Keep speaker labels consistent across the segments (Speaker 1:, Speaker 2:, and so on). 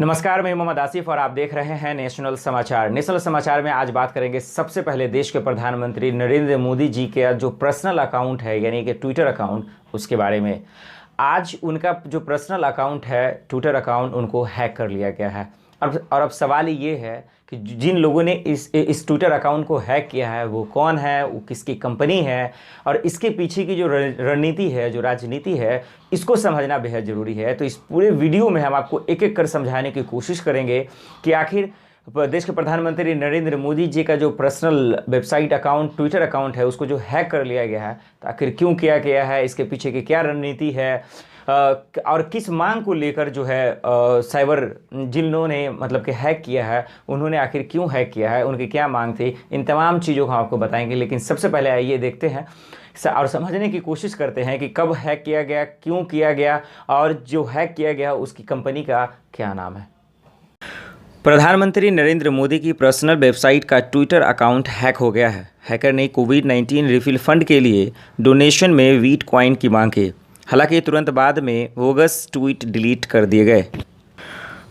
Speaker 1: नमस्कार, मैं मोहम्मद आसिफ और आप देख रहे हैं नेशनल समाचार। नेशनल समाचार में आज बात करेंगे सबसे पहले देश के प्रधानमंत्री नरेंद्र मोदी जी के जो पर्सनल अकाउंट है यानी कि ट्विटर अकाउंट, उसके बारे में। आज उनका जो पर्सनल अकाउंट है, ट्विटर अकाउंट, उनको हैक कर लिया गया है। और अब सवाल ये है कि जिन लोगों ने इस ट्विटर अकाउंट को हैक किया है वो कौन है, वो किसकी कंपनी है, और इसके पीछे की जो रणनीति है, जो राजनीति है, इसको समझना बेहद ज़रूरी है। तो इस पूरे वीडियो में हम आपको एक एक कर समझाने की कोशिश करेंगे कि आखिर देश के प्रधानमंत्री नरेंद्र मोदी जी का जो personal website account, Twitter account है, उसको जो हैक कर लिया गया है, तो आखिर क्यों किया गया है, इसके पीछे की क्या रणनीति है, और किस मांग को लेकर जो है साइबर जिन्होंने मतलब कि हैक किया है, उन्होंने आखिर क्यों हैक किया है, उनकी क्या मांग थी, इन तमाम चीज़ों को हम आपको बताएंगे। लेकिन सबसे पहले आइए देखते हैं और समझने की कोशिश करते हैं कि कब हैक किया गया, क्यों किया गया, और जो हैक किया गया उसकी कंपनी का क्या नाम है। प्रधानमंत्री नरेंद्र मोदी की पर्सनल वेबसाइट का ट्विटर अकाउंट हैक हो गया है। हैकर ने कोविड-19 रिफिल फंड के लिए डोनेशन में वीट कॉइन की मांग की। हालांकि तुरंत बाद में बोगस ट्वीट डिलीट कर दिए गए।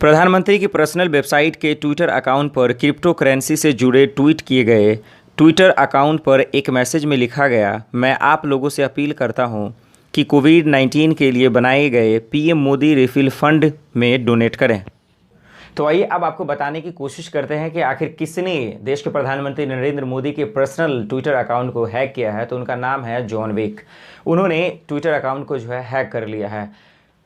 Speaker 1: प्रधानमंत्री की पर्सनल वेबसाइट के ट्विटर अकाउंट पर क्रिप्टो करेंसी से जुड़े ट्वीट किए गए। ट्विटर अकाउंट पर एक मैसेज में लिखा गया, मैं आप लोगों से अपील करता हूं कि कोविड-19 के लिए बनाए गए पीएम मोदी रिफिल फंड में डोनेट करें। तो आइए अब आपको बताने की कोशिश करते हैं कि आखिर किसने देश के प्रधानमंत्री नरेंद्र मोदी के पर्सनल ट्विटर अकाउंट को हैक किया है। तो उनका नाम है जॉन विक। उन्होंने ट्विटर अकाउंट को जो है हैक कर लिया है।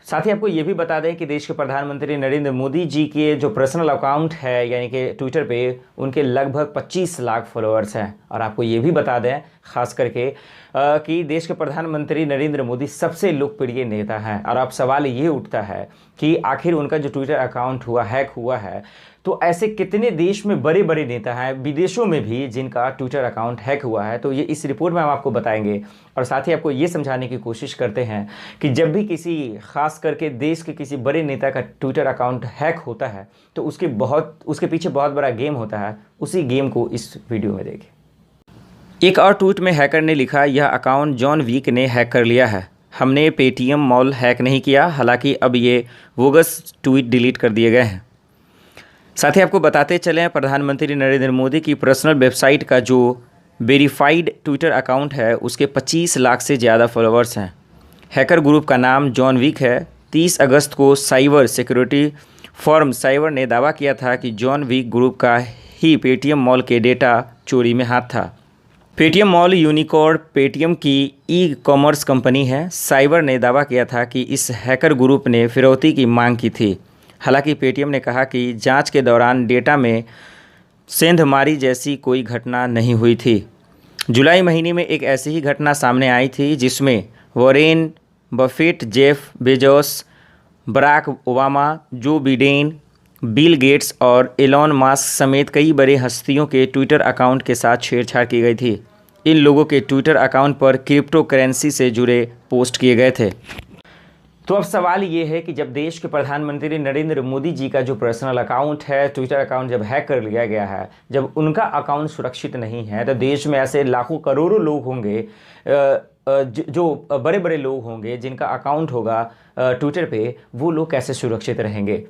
Speaker 1: साथ ही आपको ये भी बता दें कि देश के प्रधानमंत्री नरेंद्र मोदी जी के जो पर्सनल अकाउंट है यानी कि ट्विटर पे, उनके लगभग 25 लाख फॉलोअर्स हैं। और आपको ये भी बता दें ख़ास करके कि देश के प्रधानमंत्री नरेंद्र मोदी सबसे लोकप्रिय नेता हैं। और अब सवाल ये उठता है कि आखिर उनका जो ट्विटर अकाउंट हैक हुआ है, तो ऐसे कितने देश में बड़े बड़े नेता हैं, विदेशों में भी, जिनका ट्विटर अकाउंट हैक हुआ है। तो ये इस रिपोर्ट में हम आपको बताएंगे। और साथ ही आपको ये समझाने की कोशिश करते हैं कि जब भी किसी खास करके देश के किसी बड़े नेता का ट्विटर अकाउंट हैक होता है तो उसके पीछे बहुत बड़ा गेम होता है। उसी गेम को इस वीडियो में देखें। एक और ट्वीट में हैकर ने लिखा, यह अकाउंट जॉन विक ने हैक कर लिया है। हमने पेटीएम मॉल हैक नहीं किया, हालांकि अब ये बोगस ट्वीट डिलीट कर दिए गए हैं। साथ ही आपको बताते चलें, प्रधानमंत्री नरेंद्र मोदी की पर्सनल वेबसाइट का जो वेरीफाइड ट्विटर अकाउंट है, उसके 25 लाख से ज़्यादा फॉलोअर्स हैं। हैकर ग्रुप का नाम जॉन विक है। 30 अगस्त को साइबर सिक्योरिटी फर्म साइबर ने दावा किया था कि जॉन विक ग्रुप का ही पेटीएम मॉल के डेटा चोरी में हाथ था। पेटीएम मॉल यूनिकॉर्न पेटीएम की ई कॉमर्स कंपनी है। साइबर ने दावा किया था कि इस हैकर ग्रुप ने फिरौती की मांग की थी। हालांकि पेटीएम ने कहा कि जांच के दौरान डेटा में सेंधमारी जैसी कोई घटना नहीं हुई थी। जुलाई महीने में एक ऐसी ही घटना सामने आई थी जिसमें Warren Buffett, Jeff Bezos, Barack Obama, Joe Biden, Bill Gates और एलॉन मास्क समेत कई बड़े हस्तियों के ट्विटर अकाउंट के साथ छेड़छाड़ की गई थी। इन लोगों के ट्विटर अकाउंट पर क्रिप्टो करेंसी से जुड़े पोस्ट किए गए थे। तो अब सवाल ये है कि जब देश के प्रधानमंत्री नरेंद्र मोदी जी का जो पर्सनल अकाउंट है, ट्विटर अकाउंट, जब हैक कर लिया गया है, जब उनका अकाउंट सुरक्षित नहीं है, तो देश में ऐसे लाखों करोड़ों लोग होंगे, जो बड़े बड़े लोग होंगे जिनका अकाउंट होगा ट्विटर पे, वो लोग कैसे सुरक्षित रहेंगे।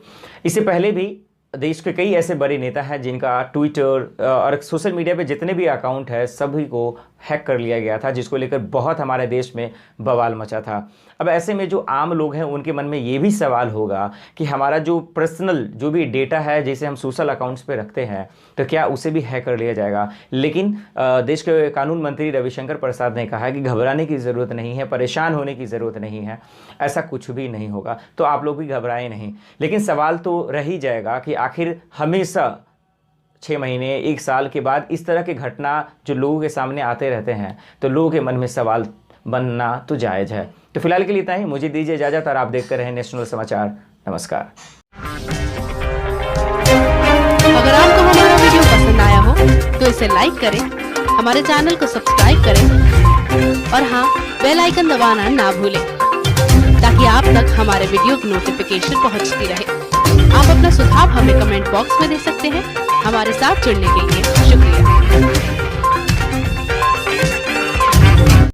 Speaker 1: इससे पहले भी देश के कई ऐसे बड़े नेता हैं जिनका ट्विटर और सोशल मीडिया पे जितने भी अकाउंट है सभी को हैक कर लिया गया था, जिसको लेकर बहुत हमारे देश में बवाल मचा था। अब ऐसे में जो आम लोग हैं उनके मन में ये भी सवाल होगा कि हमारा जो पर्सनल जो भी डेटा है, जैसे हम सोशल अकाउंट्स पे रखते हैं, तो क्या उसे भी हैक कर लिया जाएगा। लेकिन देश के कानून मंत्री रविशंकर प्रसाद ने कहा कि घबराने की ज़रूरत नहीं है, परेशान होने की ज़रूरत नहीं है, ऐसा कुछ भी नहीं होगा। तो आप लोग भी घबराएं नहीं। लेकिन सवाल तो रह ही जाएगा कि आखिर हमेशा 6 महीने, 1 साल के बाद इस तरह की घटना जो लोगों के सामने आते रहते हैं, तो लोगों के मन में सवाल बनना तो जायज़ है। तो फिलहाल के लिए इतना ही। मुझे दीजिए इजाज़त और आप देखते रहें नेशनल समाचार। नमस्कार।
Speaker 2: अगर आपको हमारा वीडियो पसंद आया हो तो इसे लाइक करें, हमारे चैनल को सब्सक्राइब करें और हाँ, बेल आइकन दबाना ना भूलें ताकि आप तक हमारे वीडियो की नोटिफिकेशन पहुंचती रहे। आप अपना सुझाव हमें कमेंट बॉक्स में दे सकते हैं। हमारे साथ जुड़ने के लिए शुक्रिया।